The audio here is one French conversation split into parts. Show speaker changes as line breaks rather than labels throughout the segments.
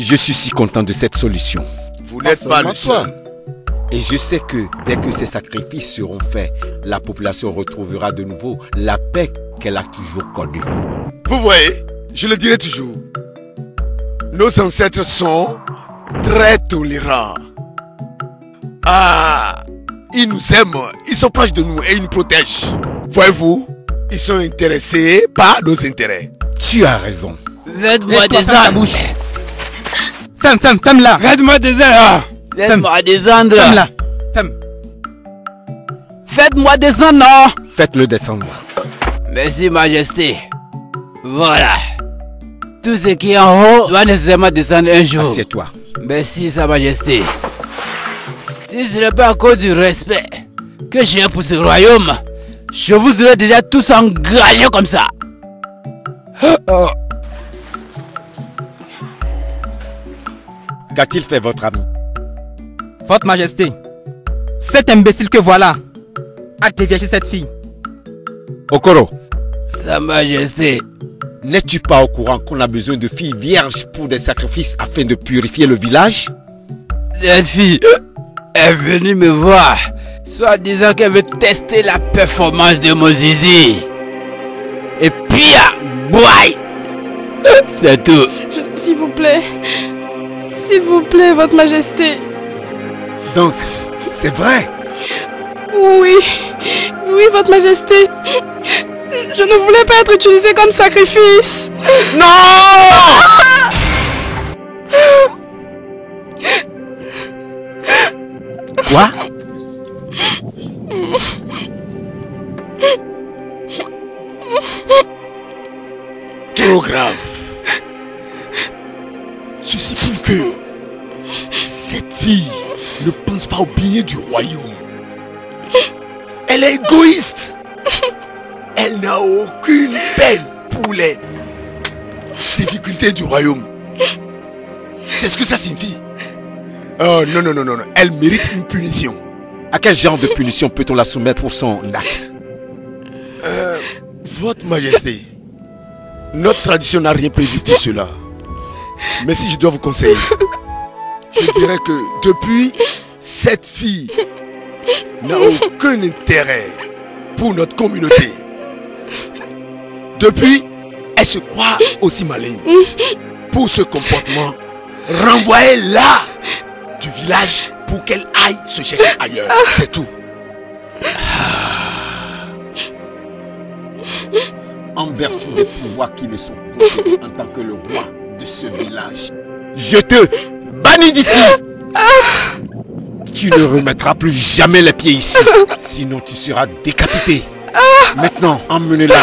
Je suis si content de cette solution.
Vous n'êtes pas le seul.
Et je sais que dès que ces sacrifices seront faits, la population retrouvera de nouveau la paix qu'elle a toujours connue.
Vous voyez, je le dirai toujours. Nos ancêtres sont très tolérants. Ah, ils nous aiment, ils sont proches de nous et ils nous protègent. Voyez-vous, ils sont intéressés par nos intérêts.
Tu as raison.
Faites-moi des ânes.
Femme là.
Faites-moi des ânes. Faites-moi descendre.
Femme là. Femme.
Faites-moi descendre.
Faites-le descendre.
Merci, Majesté. Voilà. Tout ce qui est en haut doit nécessairement descendre un jour.
Assieds-toi.
Merci, Sa Majesté. Si ce n'est pas à cause du respect que j'ai pour ce royaume, je vous aurais déjà tous engagés comme ça.
Qu'a-t-il fait votre ami?
Votre Majesté, cet imbécile que voilà a dévié cette fille.
Okoro,
Sa Majesté.
n'es-tu pas au courant qu'on a besoin de filles vierges pour des sacrifices afin de purifier le village?
Cette fille est venue me voir, soit disant qu'elle veut tester la performance de mon zizi. Et puis, boy, c'est tout.
S'il vous plaît, votre Majesté.
Donc, c'est vrai?
Oui, votre Majesté. Je ne voulais pas être utilisée comme sacrifice.
Non! Quoi?
Trop grave. Ceci prouve que cette fille ne pense pas au bien du royaume. Elle est égoïste. Elle n'a aucune peine pour les difficultés du royaume. C'est ce que ça signifie. Oh non. Elle mérite une punition.
À quel genre de punition peut-on la soumettre pour son acte?
Votre Majesté, notre tradition n'a rien prévu pour cela. Mais si je dois vous conseiller, je dirais que depuis, cette fille n'a aucun intérêt pour notre communauté. Depuis, elle se croit aussi maligne. Pour ce comportement, renvoyez-la du village pour qu'elle aille se chercher ailleurs. C'est tout.
En vertu des pouvoirs qui me sont conférés en tant que le roi de ce village, je te bannis d'ici. Tu ne remettras plus jamais les pieds ici, sinon tu seras décapité. Maintenant, emmenez-la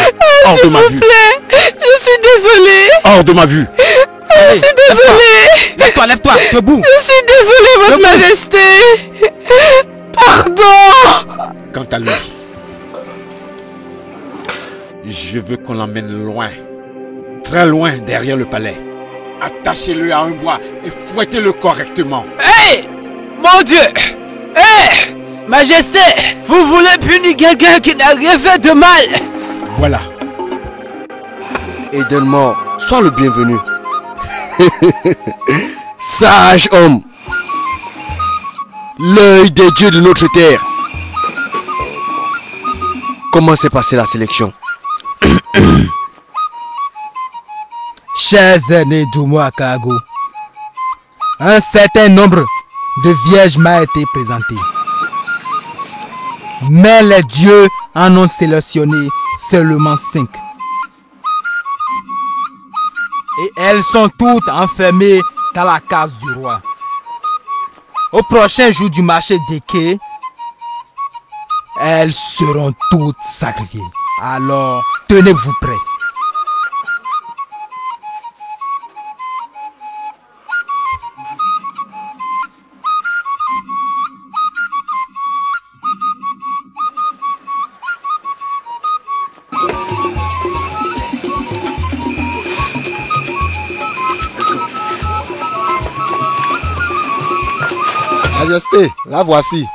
hors de ma vue.
S'il vous plaît, je suis désolée.
Hors de ma vue.
Je suis désolée.
Lève-toi, debout.
Je suis désolée, votre Majesté. Pardon.
Quant à lui, je veux qu'on l'emmène loin, très loin derrière le palais. Attachez-le à un bois et fouettez-le correctement.
Hey! Mon Dieu! Hey! Majesté! Vous voulez punir quelqu'un qui n'a rien fait de mal?
Voilà.
Edelmort, sois le bienvenu. Sage homme. L'œil des dieux de notre terre. Comment s'est passée la sélection?
Chers aînés d'Umuakago, un certain nombre de vierges m'a été présenté. Mais les dieux en ont sélectionné seulement 5. Et elles sont toutes enfermées dans la case du roi. Au prochain jour du marché d'Eke, elles seront toutes sacrifiées. Alors, tenez-vous prêts.
Majesté, la voici.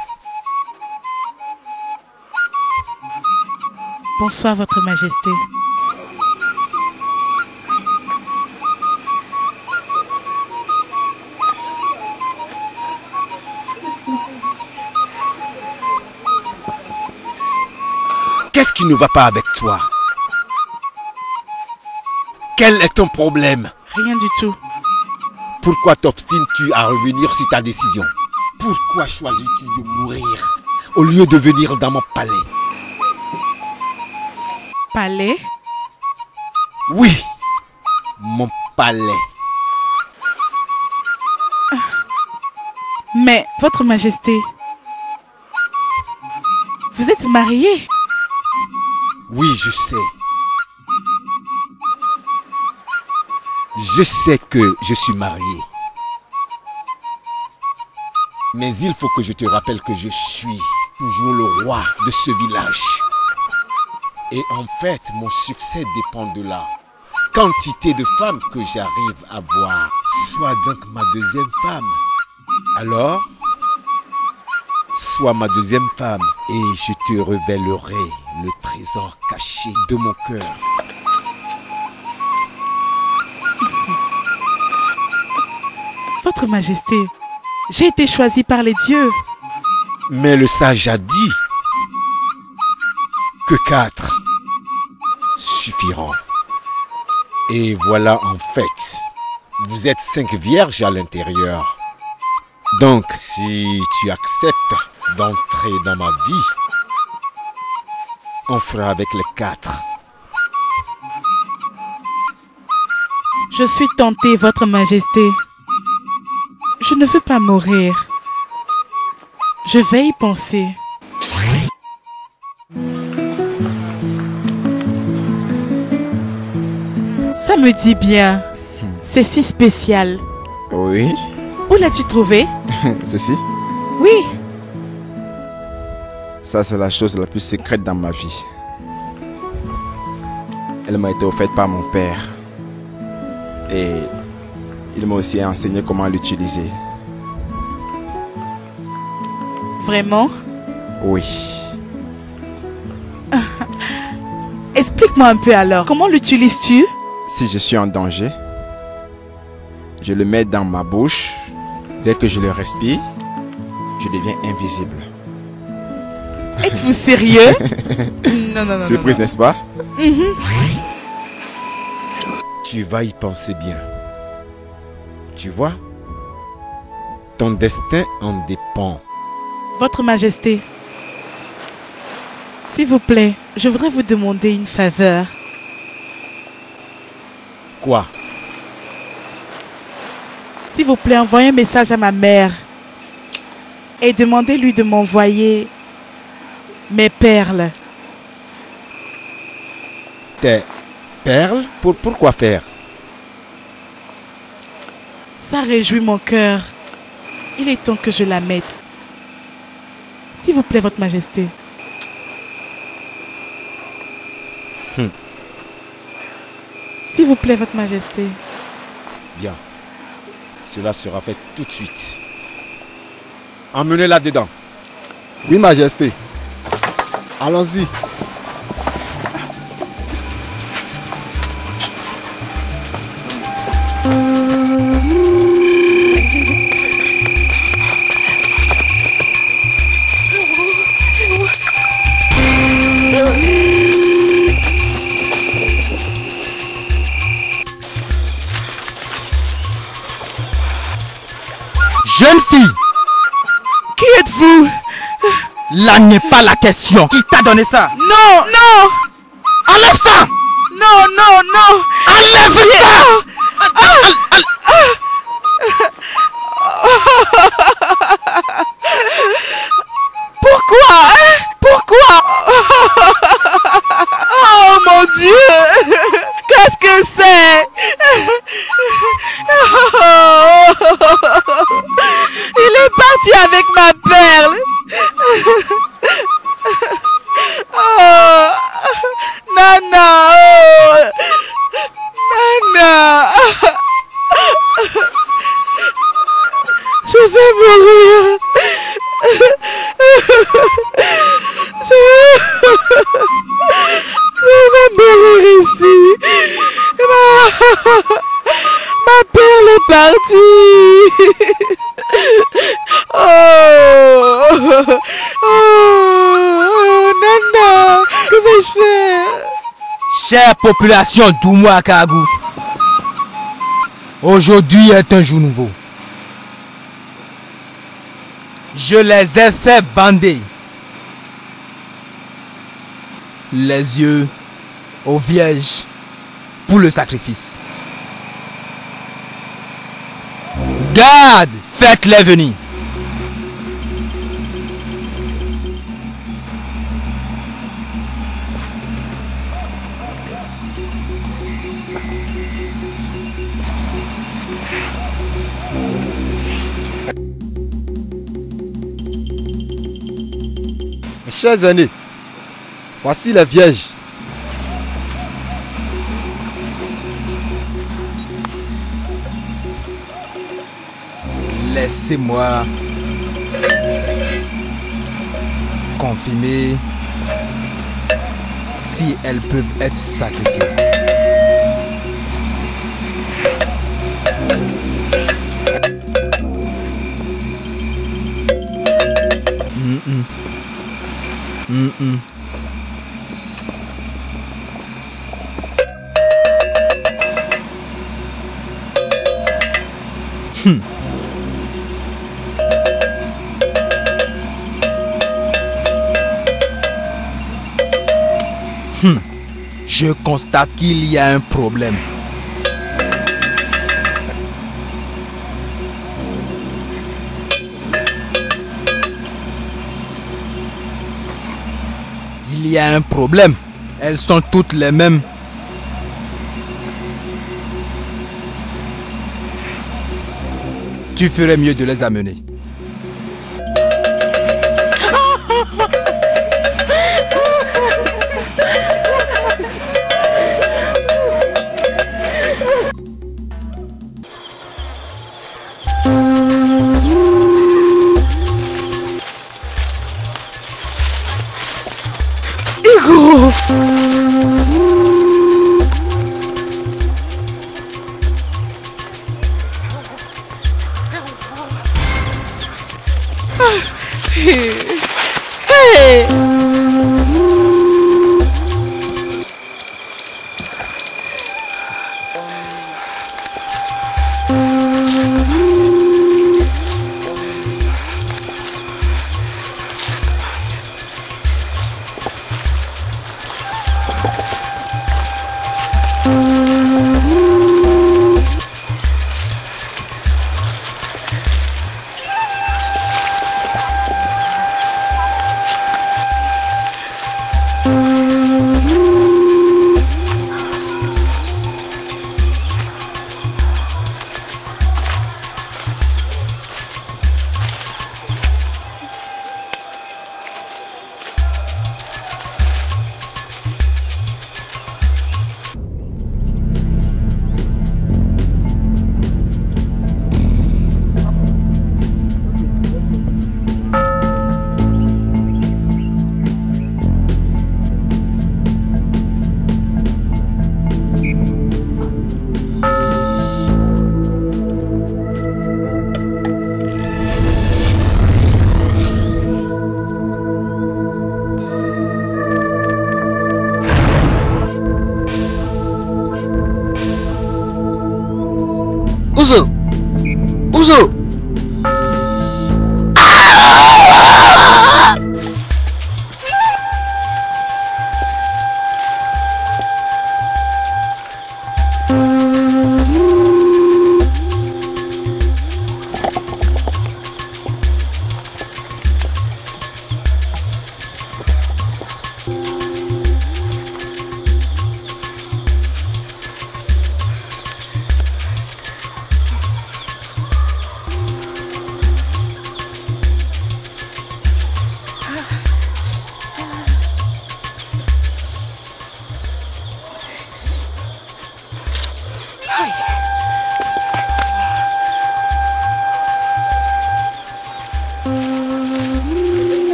Bonsoir, Votre Majesté.
Qu'est-ce qui ne va pas avec toi? Quel est ton problème?
Rien du tout.
Pourquoi t'obstines-tu à revenir sur ta décision? Pourquoi choisis-tu de mourir au lieu de venir dans mon palais?
Palais?
Oui, mon palais.
Mais, Votre Majesté, vous êtes marié?
Oui, je sais. Je sais que je suis marié. Mais il faut que je te rappelle que je suis toujours le roi de ce village. Et en fait, mon succès dépend de la quantité de femmes que j'arrive à voir. Sois donc ma deuxième femme. Alors, sois ma deuxième femme et je te révélerai le trésor caché de mon cœur.
Votre Majesté, j'ai été choisie par les dieux.
Mais le sage a dit que 4 suffiront. Et voilà en fait, vous êtes 5 vierges à l'intérieur. Donc si tu acceptes d'entrer dans ma vie, on fera avec les 4.
Je suis tentée, Votre Majesté. Je ne veux pas mourir. Je vais y penser. Ça me dit bien. C'est si spécial.
Oui,
Où l'as-tu trouvé?
ceci,
Oui.
ça c'est la chose la plus secrète dans ma vie. Elle m'a été offerte par mon père. Et il m'a aussi enseigné comment l'utiliser.
Vraiment?
Oui.
Explique-moi un peu alors. Comment l'utilises-tu?
Si je suis en danger, je le mets dans ma bouche. Dès que je le respire, je deviens invisible.
Êtes-vous sérieux? Non, non, non.
Surprise, n'est-ce pas?
Tu vas y penser bien. Tu vois, ton destin en dépend.
Votre Majesté, s'il vous plaît, je voudrais vous demander une faveur.
Quoi?
S'il vous plaît, envoyez un message à ma mère et demandez-lui de m'envoyer mes perles.
Tes perles? Pourquoi faire?
Ça réjouit mon cœur. Il est temps que je la mette. S'il vous plaît, Votre Majesté. S'il vous plaît, Votre Majesté.
Bien. Cela sera fait tout de suite. Emmenez-la dedans.
Oui, Majesté. Allons-y.
Jeune fille,
Qui êtes-vous?
là n'est pas la question. Qui t'a donné ça?
Non, non,
Enlève ça!
non, non, non.
Enlève ça!
Pourquoi? Pourquoi? Oh mon Dieu! Qu'est-ce que c'est? Il est parti avec ma perle. Oh, Nana, oh, Nana. Je vais mourir. Je vais mourir ici. Ma perle est partie. Oh, oh, Nana, que
Chère population d'Oumouakagu, aujourd'hui est un jour nouveau. Je les ai fait bander les yeux aux vierges pour le sacrifice. Garde, faites-les venir.
Mes chers aînés, voici les vierges.
Laissez-moi confirmer si elles peuvent être sacrifiées. Je constate qu'il y a un problème. Il y a un problème. Elles sont toutes les mêmes. Tu ferais mieux de les amener.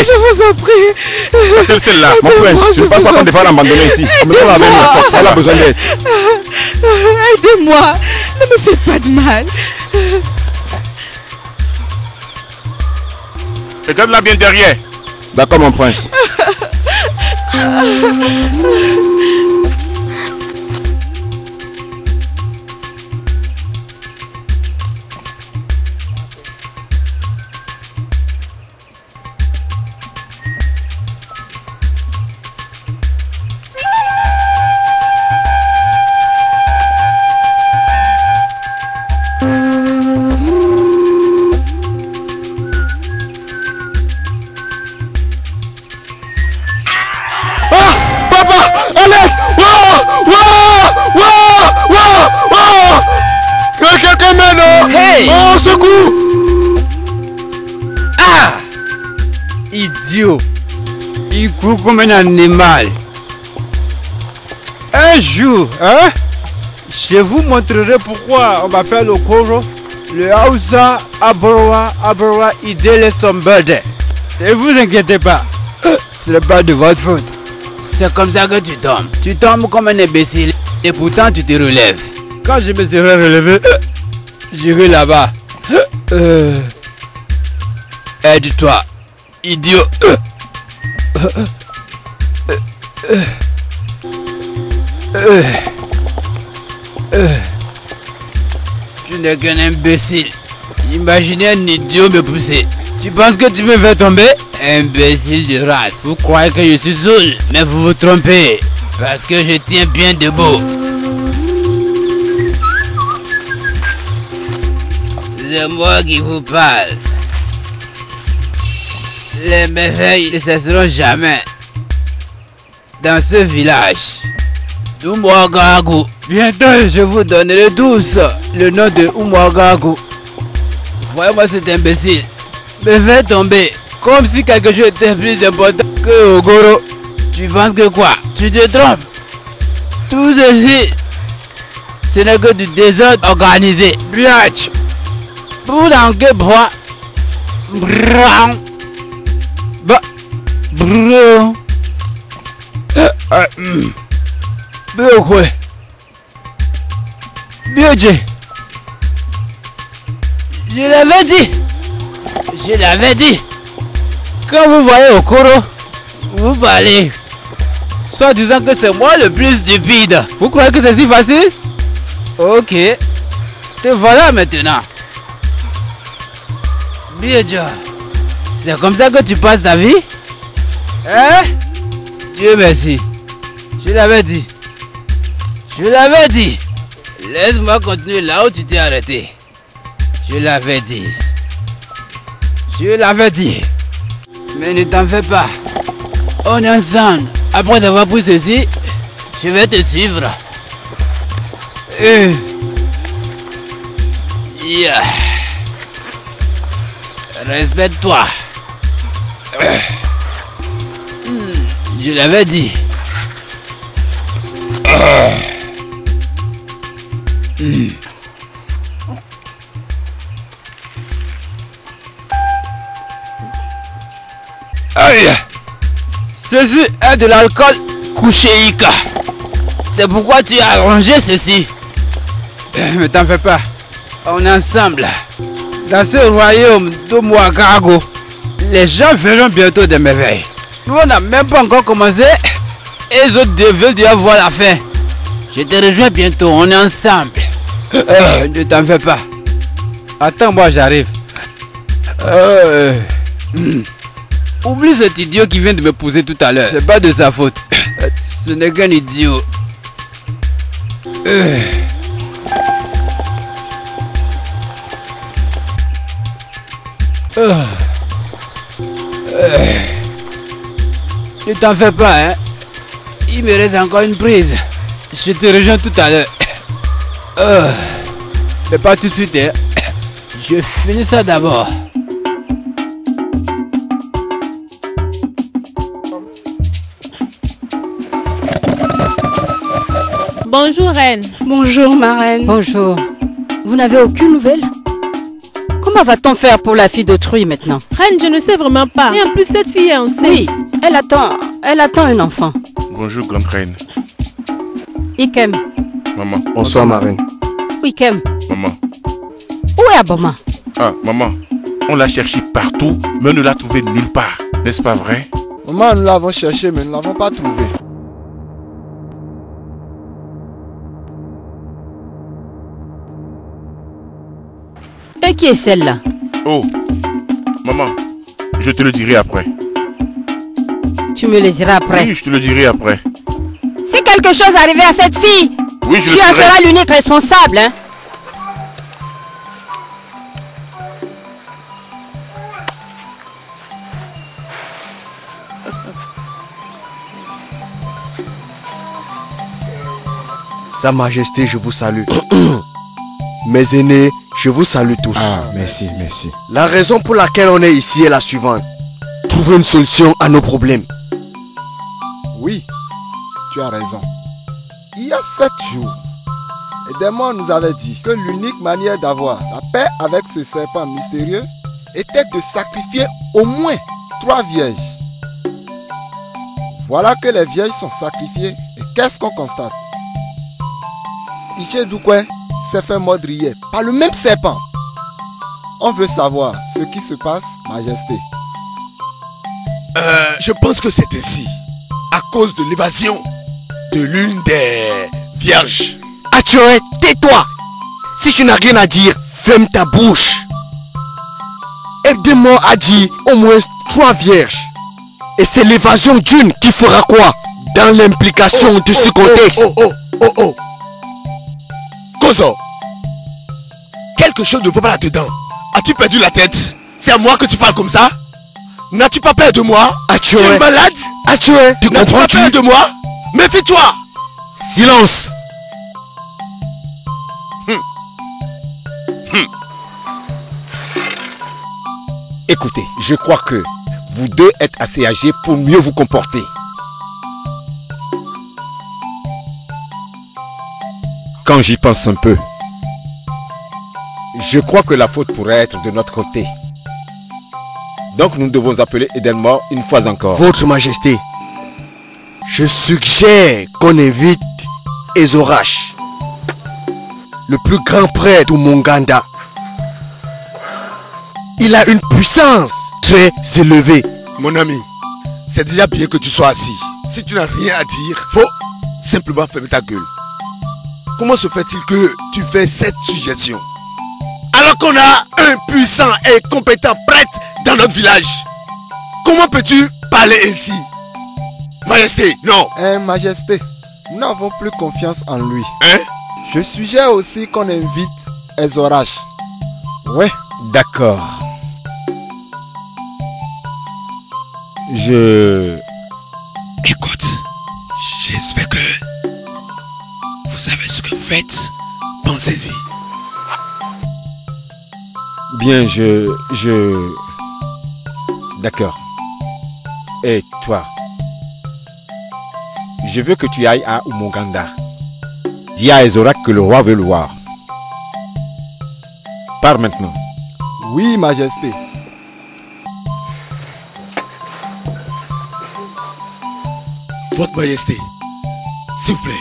Je vous en prie.
Celle-là, mon prince, je ne pense pas qu'on devrait l'abandonner ici. Elle a besoin d'aide.
Aidez-moi, ne me faites pas de mal.
Regarde-la bien derrière.
D'accord, mon prince.
Hey!
Oh, secours!
Ah! Idiot! Il court comme un animal. Un jour, hein? Je vous montrerai pourquoi on m'appelle le Koro. Le Hausa Abroa Idele Stomberde. Ne vous inquiétez pas. Ce n'est pas de votre faute. C'est comme ça que tu tombes. Tu tombes comme un imbécile. Et pourtant tu te relèves. Quand je me serai relevé, j'irai là-bas. Aide-toi, idiot. Tu n'es qu'un imbécile. Imaginez un idiot me pousser. Tu penses que tu me fais tomber? Imbécile de race. Vous croyez que je suis saoul, mais vous vous trompez. Parce que je tiens bien debout. C'est moi qui vous parle. Les merveilles ne cesseront jamais dans ce village d'Umwagagu. Bientôt, je vous donnerai tous le nom de Umwagagu. Voyez-moi cet imbécile me fait tomber comme si quelque chose était plus important que Ogoro. Tu penses que quoi? Tu te trompes. Tout ceci, ce n'est que du désordre organisé. Biatch. Pour l'enquête, bah, bro. Bien quoi? Bien dit. Je l'avais dit. Je l'avais dit. Quand vous voyez Okoro, vous parlez. Soit disant que c'est moi le plus stupide. Vous croyez que c'est si facile? Ok. Te voilà maintenant. Bien Dieu. C'est comme ça que tu passes ta vie? Hein? Dieu merci. Je l'avais dit. Je l'avais dit. Laisse-moi continuer là où tu t'es arrêté. Je l'avais dit. Je l'avais dit. Mais ne t'en fais pas. On est ensemble. Après avoir pris ceci, je vais te suivre. Yeah. Respecte-toi. Je l'avais dit. Aïe. Ceci est de l'alcool Kusheika. C'est pourquoi tu as rangé ceci. Ne t'en fais pas. On est ensemble. Dans ce royaume d'Umwagagu, les gens verront bientôt des merveilles. Nous on n'a même pas encore commencé et les autres veulent déjà voir la fin. Je te rejoins bientôt, on est ensemble. Ne t'en fais pas. Attends, moi j'arrive. Oublie cet idiot qui vient de me pousser tout à l'heure. C'est pas de sa faute. Ce n'est qu'un idiot. Ne t'en fais pas, hein. Il me reste encore une prise. Je te rejoins tout à l'heure. Mais pas tout de suite, hein. Je finis ça d'abord.
Bonjour, reine.
Bonjour, ma reine.
Bonjour. Vous n'avez aucune nouvelle? Comment va-t-on faire pour la fille d'autrui maintenant?
Reine, je ne sais vraiment pas. Et en plus, cette fille est enceinte.
Oui, elle attend un enfant.
Bonjour, grande reine.
Ikem.
Maman.
Bonsoir, ma reine.
Ikem.
Maman.
Où est Aboma?
Ah, maman. On l'a cherché partout, mais on ne l'a trouvé nulle part. N'est-ce pas vrai?
Maman, nous l'avons cherché, mais nous ne l'avons pas trouvé.
Et qui est celle-là?
Oh, maman, je te le dirai après.
Tu me le diras après.
Oui, je te le dirai après.
Si quelque chose arrivait à cette fille,
Oui, je
tu
le
en
saurai.
seras l'unique responsable, hein?
Sa Majesté, je vous salue. Mes aînés, je vous salue tous.
Ah, merci, merci.
La raison pour laquelle on est ici est la suivante. Trouver une solution à nos problèmes.
Oui, tu as raison. Il y a 7 jours, Edemon nous avait dit que l'unique manière d'avoir la paix avec ce serpent mystérieux était de sacrifier au moins 3 vierges. Voilà que les vierges sont sacrifiées et qu'est-ce qu'on constate? Ichedukwe s'est fait mordre hier par le même serpent. On veut savoir ce qui se passe, Majesté.
Je pense que c'est ainsi. À cause de l'évasion de l'une des vierges. Atchoé, tais-toi. Si tu n'as rien à dire, ferme ta bouche. Aide-moi à dire au moins 3 vierges. Et c'est l'évasion d'une qui fera quoi dans l'implication de ce contexte? Oh. Kozo, quelque chose ne va pas là-dedans. As-tu perdu la tête? C'est à moi que tu parles comme ça? N'as-tu pas peur de moi? Tu es malade? N'as-tu pas peur de moi? Méfie-toi!
Silence! Écoutez, je crois que vous deux êtes assez âgés pour mieux vous comporter. Quand j'y pense un peu, je crois que la faute pourrait être de notre côté. Donc nous devons appeler Edenmore une fois encore.
Votre Majesté, je suggère qu'on invite Ezorash, le plus grand prêtre du Monganda. Il a une puissance très élevée. Mon ami, c'est déjà bien que tu sois assis. Si tu n'as rien à dire, faut simplement fermer ta gueule. Comment se fait-il que tu fais cette suggestion alors qu'on a un puissant et compétent prêtre dans notre village? Comment peux-tu parler ainsi? Majesté, non.
Majesté, nous n'avons plus confiance en lui.
Hein?
Je suggère aussi qu'on invite Ezorash. Ouais, d'accord.
Écoute, j'espère que vous savez ce que vous faites. Pensez-y.
Bien, D'accord. Et toi? Je veux que tu ailles à Umuganda. Dis à Ezorak que le roi veut le voir. Pars maintenant. Oui, Majesté.
Votre Majesté, s'il vous plaît,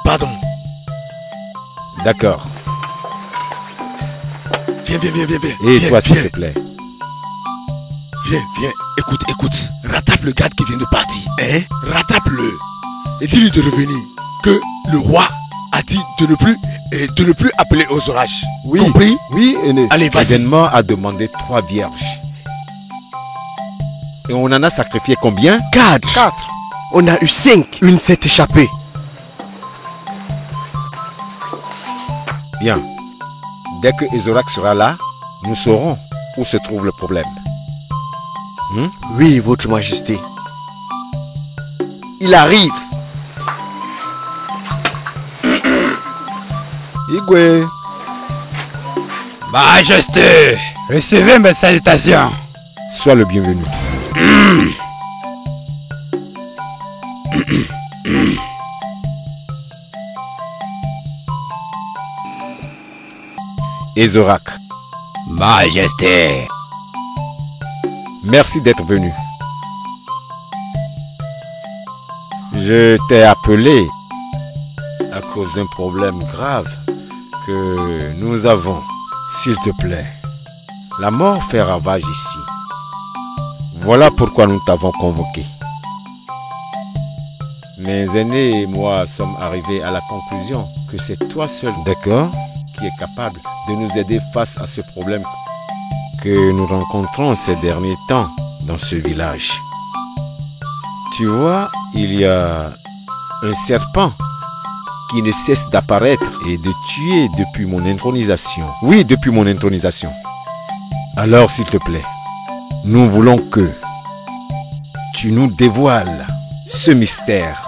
pardon.
D'accord.
Viens.
Et
viens,
toi, s'il
viens.
te plaît.
Viens. Écoute. Rattrape le garde qui vient de partir. Hein? Rattrape-le. Et dis-lui de revenir. Que le roi a dit de ne plus appeler aux orages.
Oui.
Compris?
Oui, aîné.
Allez, vas-y.
L'événement a demandé 3 vierges. Et on en a sacrifié combien?
4. On a eu 5. Une s'est échappée.
Bien. Dès que Ezorak sera là, nous saurons où se trouve le problème.
Oui, votre Majesté. Il arrive.
Igwe.
Majesté, recevez mes salutations.
Sois le bienvenu. Ezorak.
Majesté.
Merci d'être venu. Je t'ai appelé à cause d'un problème grave que nous avons. S'il te plaît, la mort fait ravage ici. Voilà pourquoi nous t'avons convoqué. Mes aînés et moi sommes arrivés à la conclusion que c'est toi seul,
D'accord.
qui est capable de nous aider face à ce problème.
Que nous rencontrons ces derniers temps dans ce village.
Tu vois, il y a un serpent qui ne cesse d'apparaître et de tuer depuis mon intronisation. Oui, depuis mon intronisation. Alors, s'il te plaît, nous voulons que tu nous dévoiles ce mystère.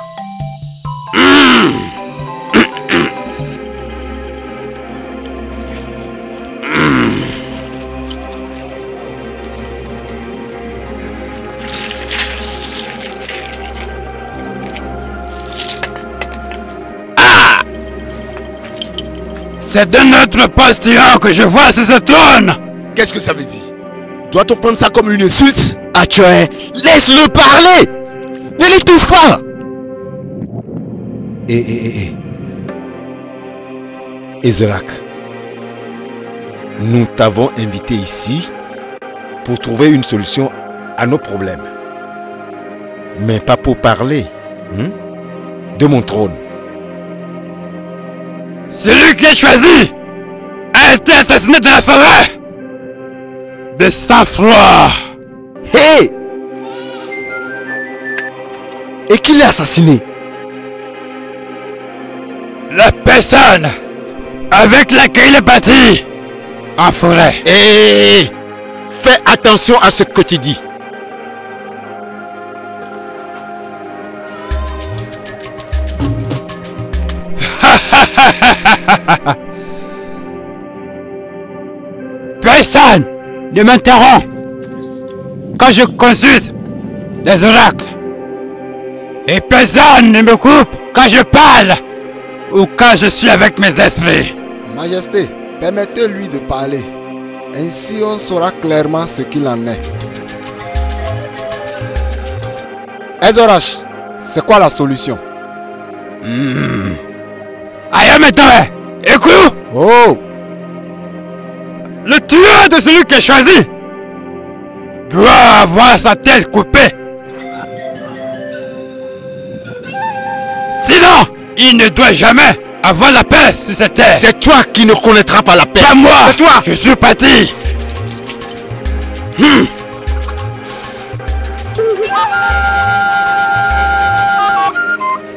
C'est de notre postillon que je vois sur ce trône.
Qu'est-ce que ça veut dire? Doit-on prendre ça comme une insulte? Achoué, laisse-le parler! Ne l'étouffe pas!
Ezrak, nous t'avons invité ici pour trouver une solution à nos problèmes. Mais pas pour parler de mon trône.
Celui qui est choisi a été assassiné dans la forêt. De sang-froid.
Hé! Et qui l'a assassiné?
La personne avec laquelle il est parti en forêt.
Hé! Fais attention à ce que tu dis.
Personne ne m'interrompt quand je consulte des oracles. Et personne ne me coupe quand je parle ou quand je suis avec mes esprits.
Majesté, permettez-lui de parler. Ainsi on saura clairement ce qu'il en est. Ezorash, c'est quoi la solution?
Aïe maintenant, écoute.
Oh!
Le tueur de celui qui est choisi doit avoir sa tête coupée. Sinon, il ne doit jamais avoir la paix sur cette terre.
C'est toi qui ne connaîtras pas la paix.
Pas moi.
C'est toi.
Je suis parti.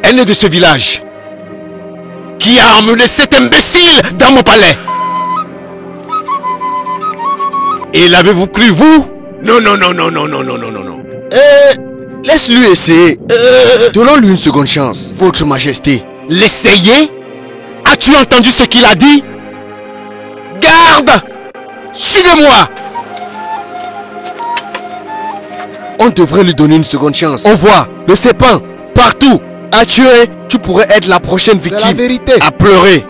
Aîné de ce village, qui a emmené cet imbécile dans mon palais. Et l'avez-vous cru, vous?
Non. Laisse-lui essayer. Donnons-lui une seconde chance, Votre Majesté.
L'essayer? As-tu entendu ce qu'il a dit? Garde! Suivez-moi!
On devrait lui donner une seconde chance. On voit le serpent partout. À tuer, tu pourrais être la prochaine victime.
C'est la vérité.
À pleurer.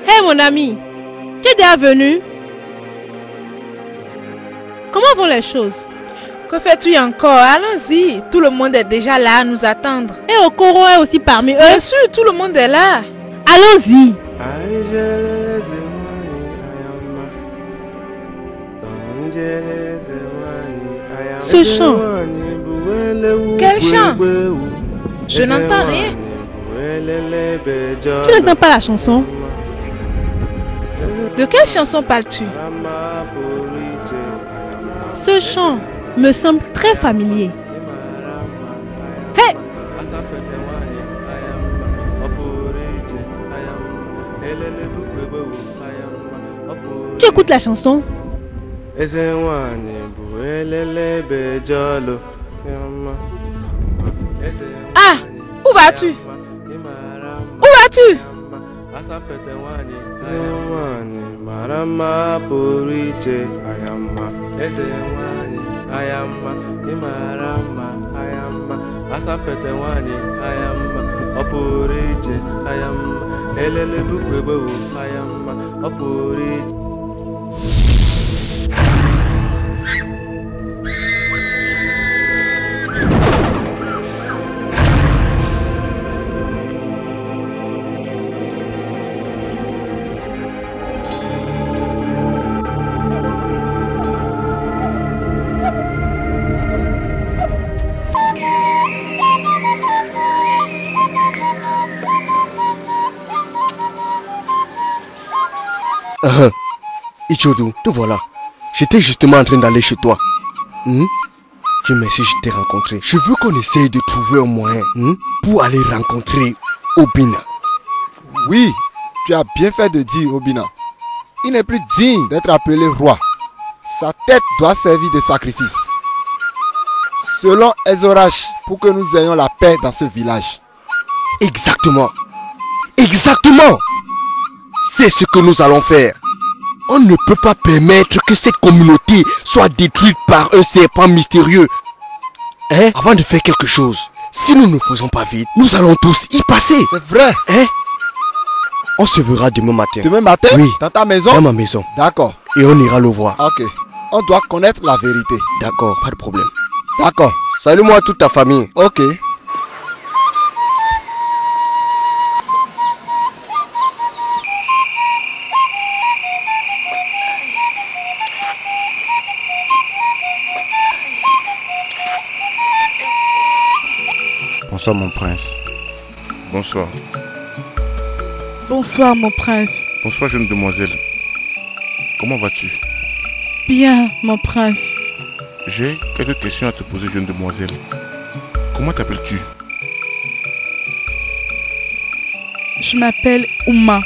Hé mon ami, tu es déjà venu? Comment vont les choses?
Que fais-tu encore? Allons-y. Tout le monde est déjà là à nous attendre.
Et Okoro est aussi parmi eux?
Bien sûr, tout le monde est là.
Allons-y. Ce chant.
Quel chant? Je n'entends rien.
Tu n'entends pas la chanson?
De quelle chanson parles-tu?
Ce chant me semble très familier. Hé! Tu écoutes la chanson?
Ah! Où vas-tu? Où vas-tu?
Ichodou, te voilà. J'étais justement en train d'aller chez toi. Dieu merci, je t'ai rencontré. Je veux qu'on essaye de trouver un moyen pour aller rencontrer Obina.
Oui, tu as bien fait de dire Obina. Il n'est plus digne d'être appelé roi. Sa tête doit servir de sacrifice. Selon Ezorach, pour que nous ayons la paix dans ce village.
Exactement. Exactement. C'est ce que nous allons faire. On ne peut pas permettre que cette communauté soit détruite par un serpent mystérieux. Avant de faire quelque chose, si nous ne faisons pas vite, nous allons tous y passer.
C'est vrai.
On se verra demain matin.
Demain matin?
Oui.
Dans ta maison?
Dans ma maison.
D'accord.
Et on ira le voir.
Ok. On doit connaître la vérité.
D'accord, pas de problème.
D'accord.
Salue-moi toute ta famille.
Ok.
Bonsoir mon prince.
Bonsoir.
Bonsoir mon prince.
Bonsoir jeune demoiselle. Comment vas-tu?
Bien mon prince.
J'ai quelques questions à te poser jeune demoiselle. Comment t'appelles-tu?
Je m'appelle Ouma.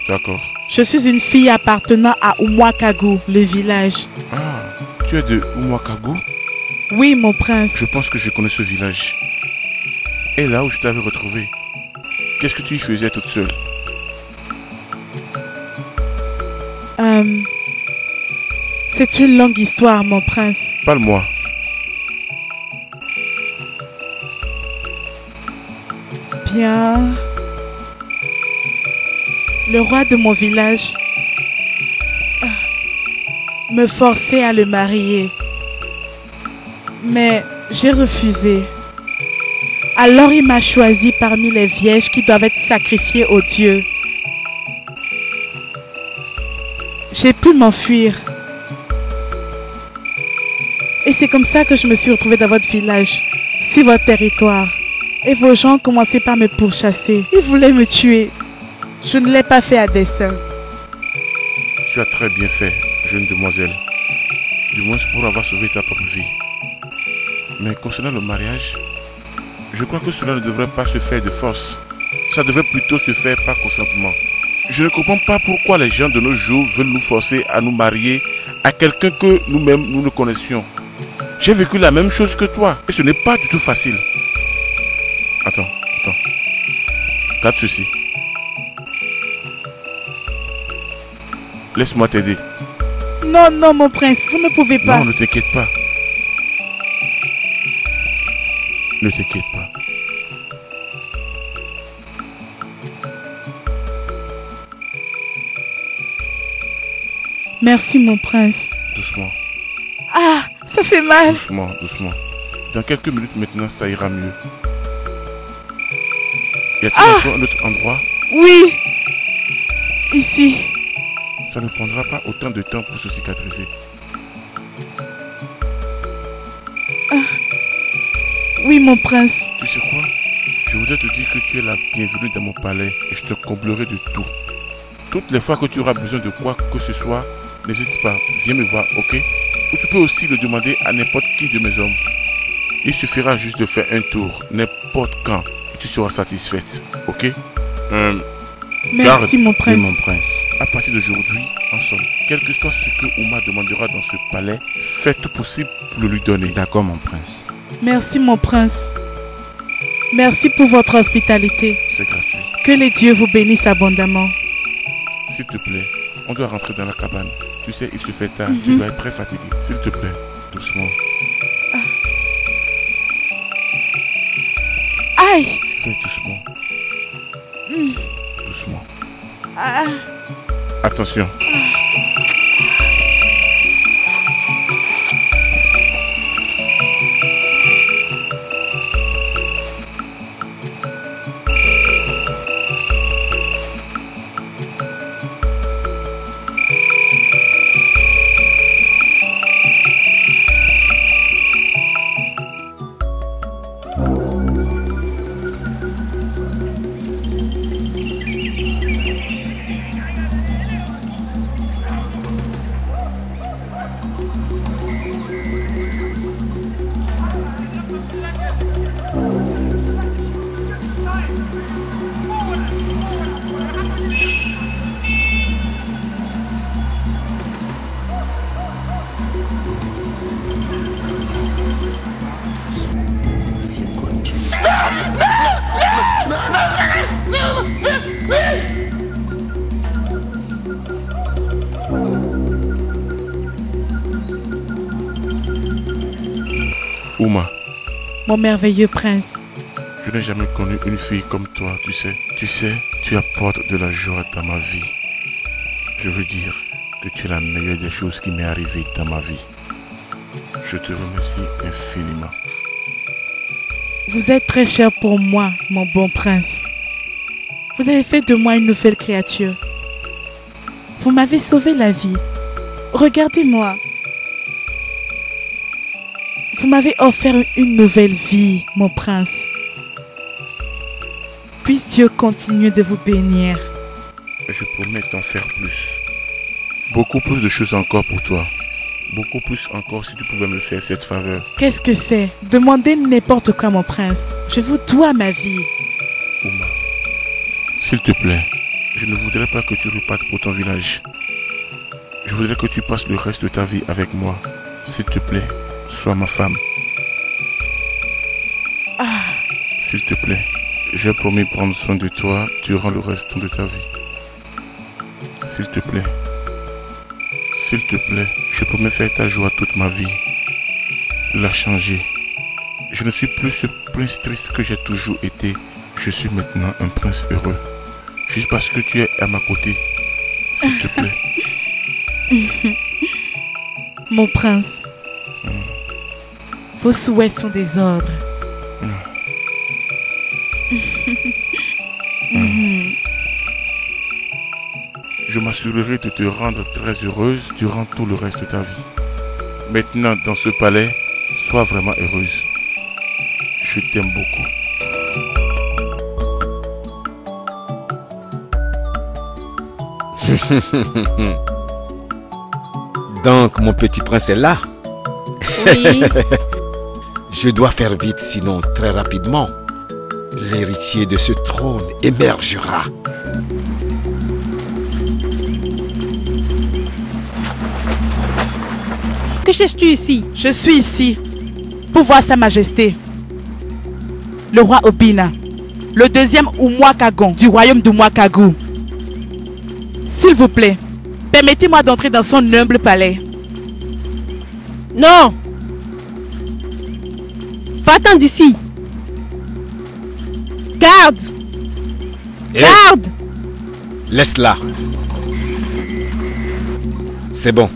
D'accord.
Je suis une fille appartenant à Oumouakago, le village.
Ah, tu es de Oumouakago?
Oui mon prince.
Je pense que je connais ce village. Et là où je t'avais retrouvé, qu'est-ce que tu y faisais toute seule?
C'est une longue histoire, mon prince.
Parle-moi.
Bien. Le roi de mon village me forçait à le marier. Mais j'ai refusé. Alors il m'a choisi parmi les vierges qui doivent être sacrifiées aux dieux. J'ai pu m'enfuir. Et c'est comme ça que je me suis retrouvée dans votre village, sur votre territoire. Et vos gens commençaient par me pourchasser. Ils voulaient me tuer. Je ne l'ai pas fait à dessein.
Tu as très bien fait, jeune demoiselle. Du moins pour avoir sauvé ta propre vie. Mais concernant le mariage, je crois que cela ne devrait pas se faire de force. Ça devrait plutôt se faire par consentement. Je ne comprends pas pourquoi les gens de nos jours veulent nous forcer à nous marier à quelqu'un que nous-mêmes nous ne connaissions. J'ai vécu la même chose que toi et ce n'est pas du tout facile. Attends. Garde ceci. Laisse-moi t'aider.
Non, non, mon prince, vous ne pouvez pas.
Non, ne t'inquiète pas. Ne t'inquiète pas.
Merci, mon prince.
Doucement.
Ah, ça fait mal.
Doucement, doucement. Dans quelques minutes maintenant, ça ira mieux. Y a-t-il encore un autre endroit?
Oui. Ici.
Ça ne prendra pas autant de temps pour se cicatriser.
Oui, mon prince.
Tu sais quoi? Je voudrais te dire que tu es la bienvenue dans mon palais et je te comblerai de tout. Toutes les fois que tu auras besoin de quoi que ce soit, n'hésite pas, viens me voir, ok? Ou tu peux aussi le demander à n'importe qui de mes hommes. Il suffira juste de faire un tour, n'importe quand, et tu seras satisfaite, ok?
Merci, mon prince.
Oui, mon prince.
À partir d'aujourd'hui, en somme, quel que soit ce que Ouma demandera dans ce palais, fais tout possible pour le lui donner.
D'accord, mon prince.
Merci, mon prince. Merci pour votre hospitalité.
C'est gratuit.
Que les dieux vous bénissent abondamment.
S'il te plaît, on doit rentrer dans la cabane. Tu sais, il se fait tard, tu vas être très fatigué. S'il te plaît, doucement.
Aïe!
Fais doucement. Doucement.
Ah.
Attention. Ouma.
Mon merveilleux prince.
Je n'ai jamais connu une fille comme toi, tu sais. Tu sais, tu apportes de la joie dans ma vie. Je veux dire que tu es la meilleure des choses qui m'est arrivée dans ma vie. Je te remercie infiniment.
Vous êtes très cher pour moi, mon bon prince. Vous avez fait de moi une nouvelle créature. Vous m'avez sauvé la vie. Regardez-moi. Vous m'avez offert une nouvelle vie, mon prince. Puisse Dieu continuer de vous bénir.
Je promets d'en faire plus. Beaucoup plus de choses encore pour toi. Beaucoup plus encore si tu pouvais me faire cette faveur.
Qu'est-ce que c'est? Demandez n'importe quoi, mon prince. Je vous dois ma vie.
Ouma, s'il te plaît, je ne voudrais pas que tu repartes pour ton village. Je voudrais que tu passes le reste de ta vie avec moi. S'il te plaît, sois ma femme. S'il te plaît, j'ai promis prendre soin de toi durant le reste de ta vie. S'il te plaît. S'il te plaît, je promets faire ta joie toute ma vie. La changer. Je ne suis plus ce prince triste que j'ai toujours été. Je suis maintenant un prince heureux. Juste parce que tu es à ma côté. S'il te plaît.
Mon prince. Vos souhaits sont des ordres.
Je m'assurerai de te rendre très heureuse durant tout le reste de ta vie. Maintenant, dans ce palais, sois vraiment heureuse. Je t'aime beaucoup.
Donc, mon petit prince est là.
Oui.
Je dois faire vite, sinon très rapidement, l'héritier de ce trône émergera.
Que cherches-tu ici?
Je suis ici pour voir Sa Majesté, le roi Obina, le deuxième Oumuakagon du royaume d'Oumuakagou. S'il vous plaît, permettez-moi d'entrer dans son humble palais.
Non! Va-t'en d'ici! Garde! Garde!
Laisse-la. C'est bon.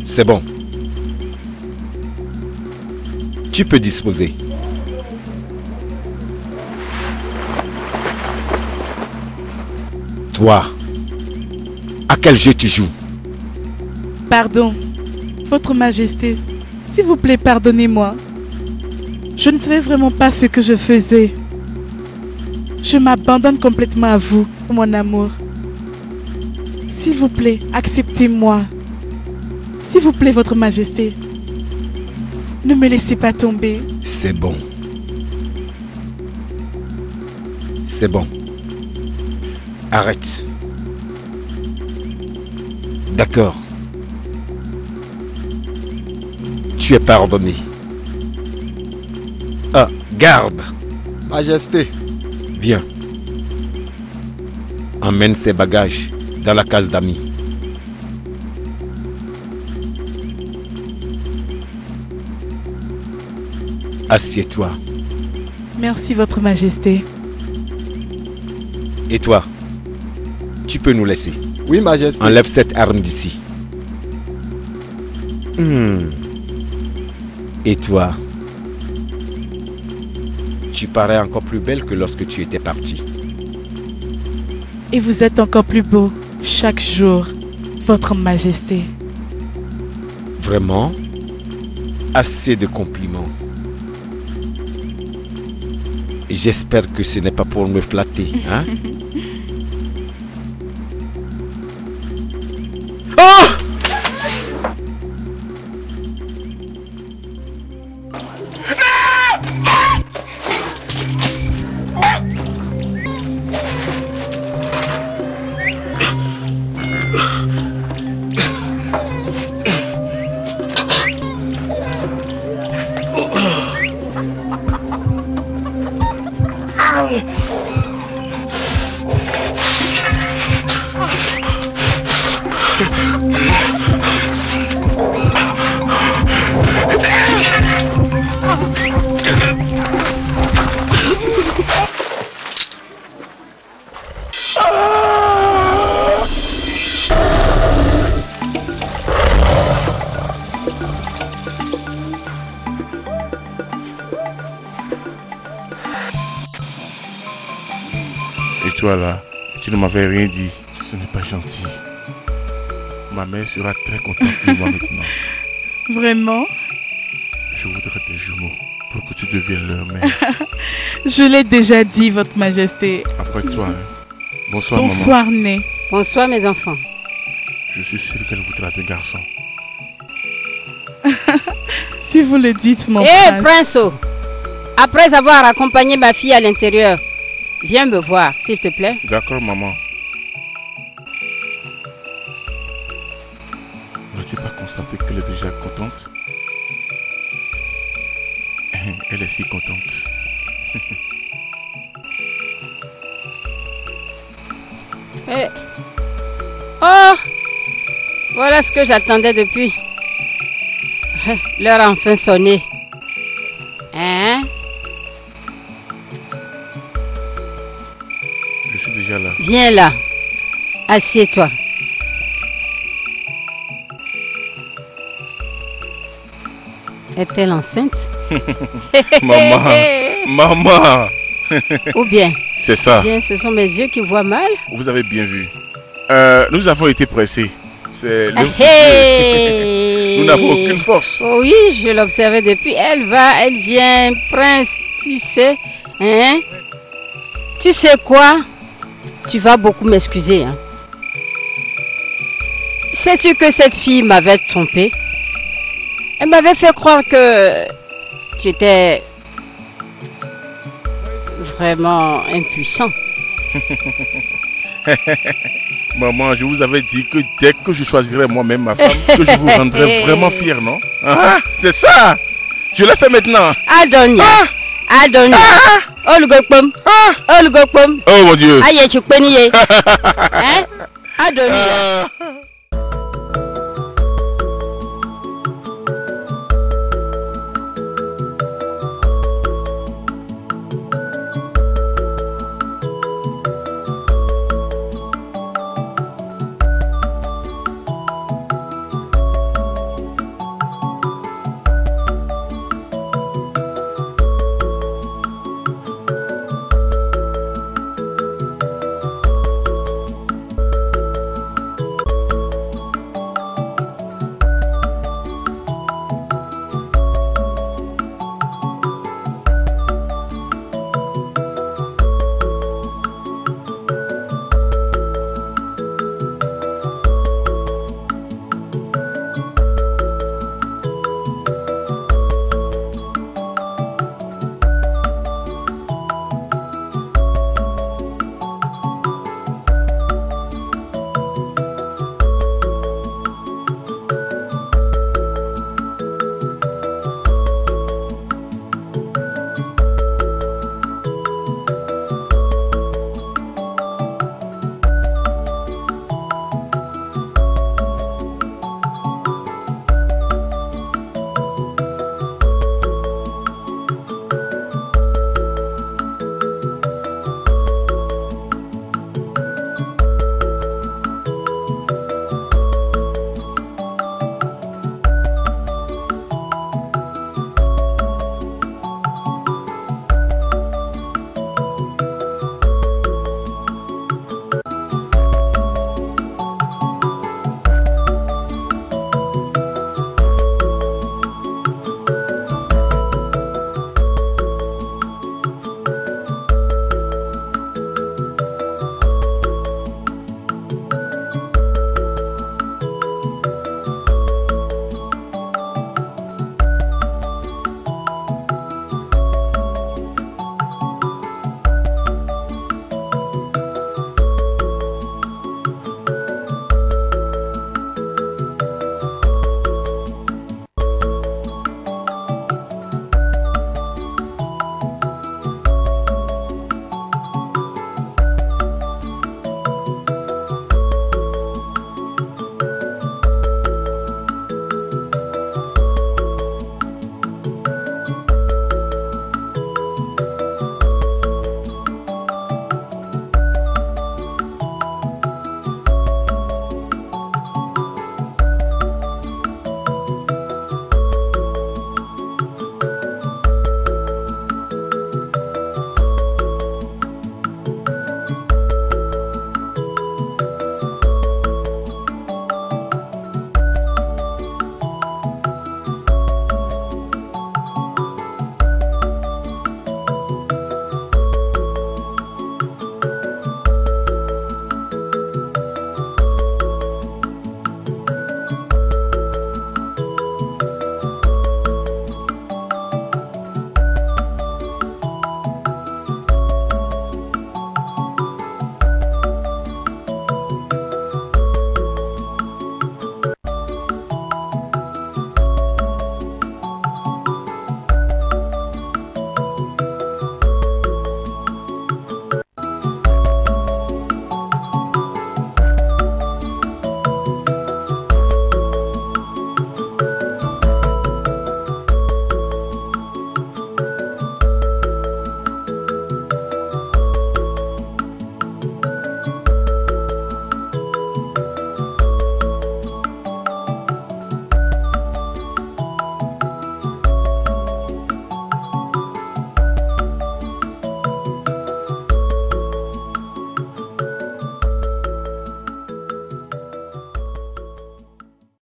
C'est bon. Tu peux disposer. Toi, à quel jeu tu joues?
Pardon, Votre Majesté, s'il vous plaît, pardonnez-moi. Je ne savais vraiment pas ce que je faisais. Je m'abandonne complètement à vous, mon amour. S'il vous plaît, acceptez-moi. S'il vous plaît, Votre Majesté. Ne me laissez pas tomber.
C'est bon. C'est bon. Arrête. D'accord. Tu es pardonné. Ah, garde.
Majesté.
Viens. Emmène ces bagages dans la case d'amis. Assieds-toi.
Merci, Votre Majesté.
Et toi, tu peux nous laisser.
Oui, Majesté.
Enlève cette arme d'ici. Et toi, tu parais encore plus belle que lorsque tu étais partie.
Et vous êtes encore plus beau chaque jour, Votre Majesté.
Vraiment? Assez de compliments. J'espère que ce n'est pas pour me flatter, hein? Oh!
toi là, tu ne m'avais rien dit. Ce n'est pas gentil. Ma mère sera très contente de moi maintenant.
Vraiment?
Je voudrais des jumeaux pour que tu deviennes leur mère.
Je l'ai déjà dit, Votre Majesté.
Après toi, hein. Bonsoir,
Bonsoir,
maman.
Né.
Bonsoir, mes enfants.
Je suis sûr qu'elle voudra des garçons.
Si vous le dites, mon
Hé,
prince.
Prince, après avoir accompagné ma fille à l'intérieur, viens me voir, s'il te plaît.
D'accord, maman. N'as-tu pas constaté qu'elle est déjà contente? Elle est si contente.
Oh, voilà ce que j'attendais depuis. L'heure a enfin sonné. Hein?
Je suis déjà là.
Viens là. Assieds-toi. Est-elle enceinte?
Maman, maman.
Ou bien?
C'est ça.
Bien, ce sont mes yeux qui voient mal.
Vous avez bien vu. Nous avons été pressés. C'est le
Hey.
Nous n'avons aucune force.
Oh oui, je l'observais depuis. Elle va, elle vient. Prince, tu sais. Hein? Tu sais quoi? Tu vas beaucoup m'excuser. Hein? Sais-tu que cette fille m'avait trompé? Elle m'avait fait croire que tu étais vraiment impuissant.
Maman, je vous avais dit que dès que je choisirais moi-même ma femme, que je vous rendrais vraiment fier, non? Ah, c'est ça! Je l'ai fait maintenant!
Adonia! Adonia! Oh le gopom! Oh le gopom!
Oh mon Dieu!
Aïe, tu connais! Hein? Adonia!